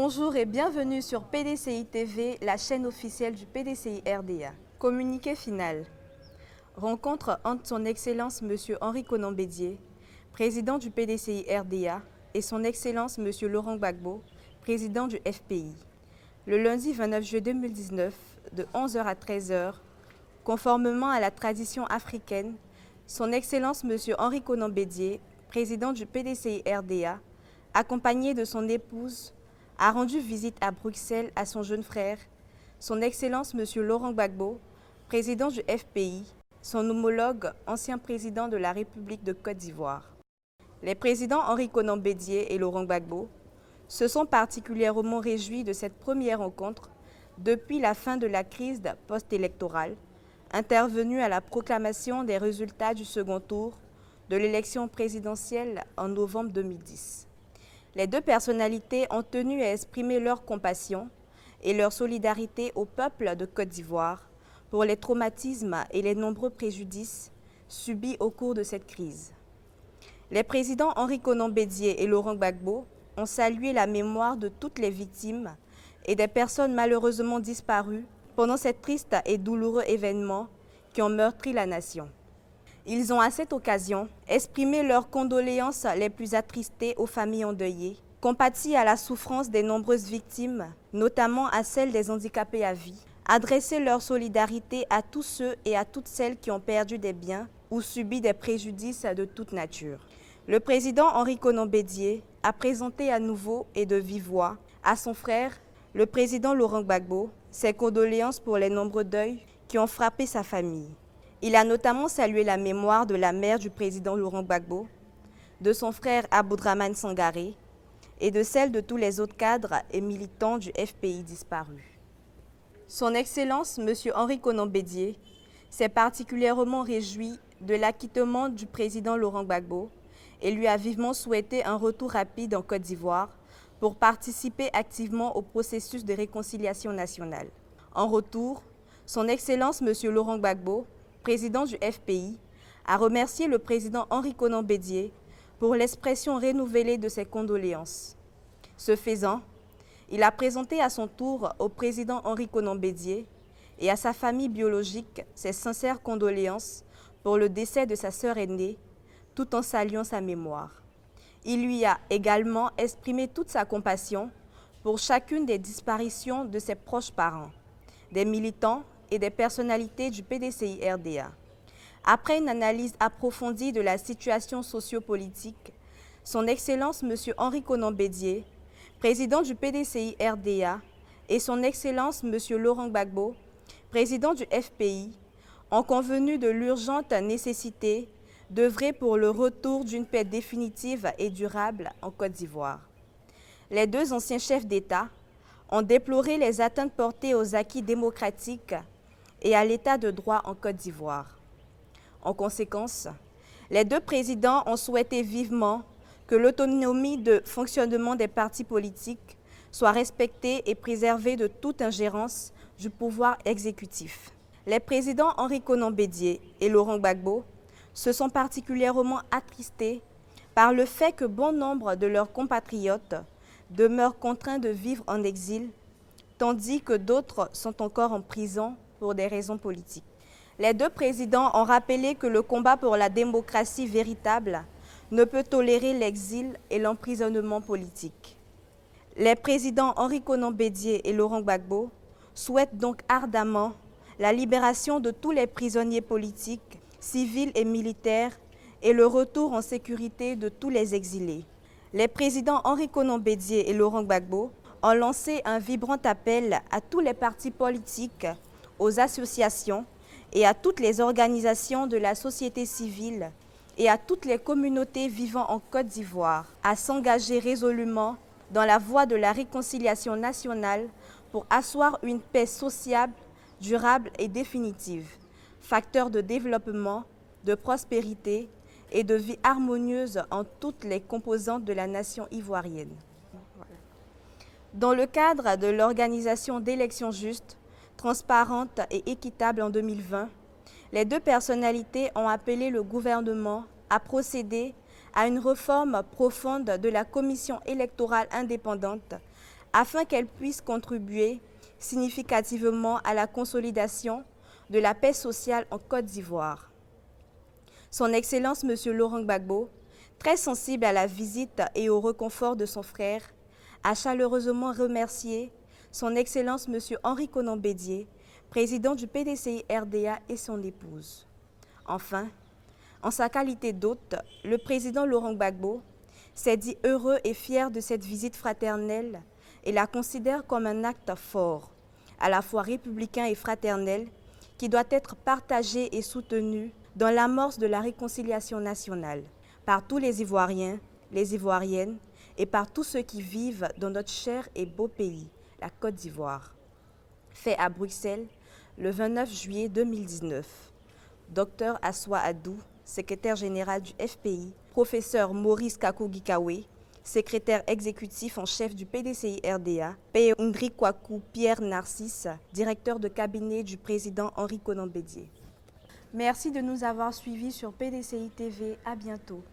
Bonjour et bienvenue sur PDCI TV, la chaîne officielle du PDCI RDA. Communiqué final. Rencontre entre son Excellence M. Henri Konan Bédié, président du PDCI RDA, et son Excellence M. Laurent Gbagbo, président du FPI. Le lundi 29 juillet 2019, de 11h à 13h, conformément à la tradition africaine, son Excellence M. Henri Konan Bédié, président du PDCI RDA, accompagné de son épouse, a rendu visite à Bruxelles à son jeune frère, son Excellence M. Laurent Gbagbo, président du FPI, son homologue, ancien président de la République de Côte d'Ivoire. Les présidents Henri Konan Bédié et Laurent Gbagbo se sont particulièrement réjouis de cette première rencontre depuis la fin de la crise post-électorale, intervenue à la proclamation des résultats du second tour de l'élection présidentielle en novembre 2010. Les deux personnalités ont tenu à exprimer leur compassion et leur solidarité au peuple de Côte d'Ivoire pour les traumatismes et les nombreux préjudices subis au cours de cette crise. Les présidents Henri Konan Bédié et Laurent Gbagbo ont salué la mémoire de toutes les victimes et des personnes malheureusement disparues pendant cet triste et douloureux événement qui ont meurtri la nation. Ils ont à cette occasion exprimé leurs condoléances les plus attristées aux familles endeuillées, compati à la souffrance des nombreuses victimes, notamment à celles des handicapés à vie, adressé leur solidarité à tous ceux et à toutes celles qui ont perdu des biens ou subi des préjudices de toute nature. Le président Henri Konan Bédié a présenté à nouveau et de vive voix à son frère, le président Laurent Gbagbo, ses condoléances pour les nombreux deuils qui ont frappé sa famille. Il a notamment salué la mémoire de la mère du président Laurent Gbagbo, de son frère Aboudraman Sangaré et de celle de tous les autres cadres et militants du FPI disparus. Son Excellence M. Henri Konan Bédié s'est particulièrement réjoui de l'acquittement du président Laurent Gbagbo et lui a vivement souhaité un retour rapide en Côte d'Ivoire pour participer activement au processus de réconciliation nationale. En retour, son Excellence M. Laurent Gbagbo, président du FPI, a remercié le président Henri Konan Bédié pour l'expression renouvelée de ses condoléances. Ce faisant, il a présenté à son tour au président Henri Konan Bédié et à sa famille biologique ses sincères condoléances pour le décès de sa sœur aînée, tout en saluant sa mémoire. Il lui a également exprimé toute sa compassion pour chacune des disparitions de ses proches parents, des militants et des personnalités du PDCI RDA. Après une analyse approfondie de la situation sociopolitique, son Excellence M. Henri Konan Bédié, président du PDCI RDA, et son Excellence M. Laurent Gbagbo, président du FPI, ont convenu de l'urgente nécessité d'œuvrer pour le retour d'une paix définitive et durable en Côte d'Ivoire. Les deux anciens chefs d'État ont déploré les atteintes portées aux acquis démocratiques et à l'état de droit en Côte d'Ivoire. En conséquence, les deux présidents ont souhaité vivement que l'autonomie de fonctionnement des partis politiques soit respectée et préservée de toute ingérence du pouvoir exécutif. Les présidents Henri Konan Bédié et Laurent Gbagbo se sont particulièrement attristés par le fait que bon nombre de leurs compatriotes demeurent contraints de vivre en exil, tandis que d'autres sont encore en prison pour des raisons politiques. Les deux présidents ont rappelé que le combat pour la démocratie véritable ne peut tolérer l'exil et l'emprisonnement politique. Les présidents Henri Konan Bédié et Laurent Gbagbo souhaitent donc ardemment la libération de tous les prisonniers politiques, civils et militaires et le retour en sécurité de tous les exilés. Les présidents Henri Konan Bédié et Laurent Gbagbo ont lancé un vibrant appel à tous les partis politiques, aux associations et à toutes les organisations de la société civile et à toutes les communautés vivant en Côte d'Ivoire à s'engager résolument dans la voie de la réconciliation nationale pour asseoir une paix sociable, durable et définitive, facteur de développement, de prospérité et de vie harmonieuse en toutes les composantes de la nation ivoirienne. Dans le cadre de l'organisation d'élections justes, transparentes et équitables en 2020, les deux personnalités ont appelé le gouvernement à procéder à une réforme profonde de la commission électorale indépendante afin qu'elle puisse contribuer significativement à la consolidation de la paix sociale en Côte d'Ivoire. Son Excellence M. Laurent Gbagbo, très sensible à la visite et au réconfort de son frère, a chaleureusement remercié Son Excellence M. Henri Konan Bédié, président du PDCI RDA et son épouse. Enfin, en sa qualité d'hôte, le président Laurent Gbagbo s'est dit heureux et fier de cette visite fraternelle et la considère comme un acte fort, à la fois républicain et fraternel, qui doit être partagé et soutenu dans l'amorce de la réconciliation nationale par tous les Ivoiriens, les Ivoiriennes et par tous ceux qui vivent dans notre cher et beau pays, la Côte d'Ivoire. Fait à Bruxelles le 29 juillet 2019. Dr Assoua Adou, secrétaire général du FPI, professeur Maurice Kakou-Gikawe, secrétaire exécutif en chef du PDCI RDA, P. Ndri Kwaku Pierre Narcisse, directeur de cabinet du président Henri Konan Bédié. Merci de nous avoir suivis sur PDCI TV. À bientôt.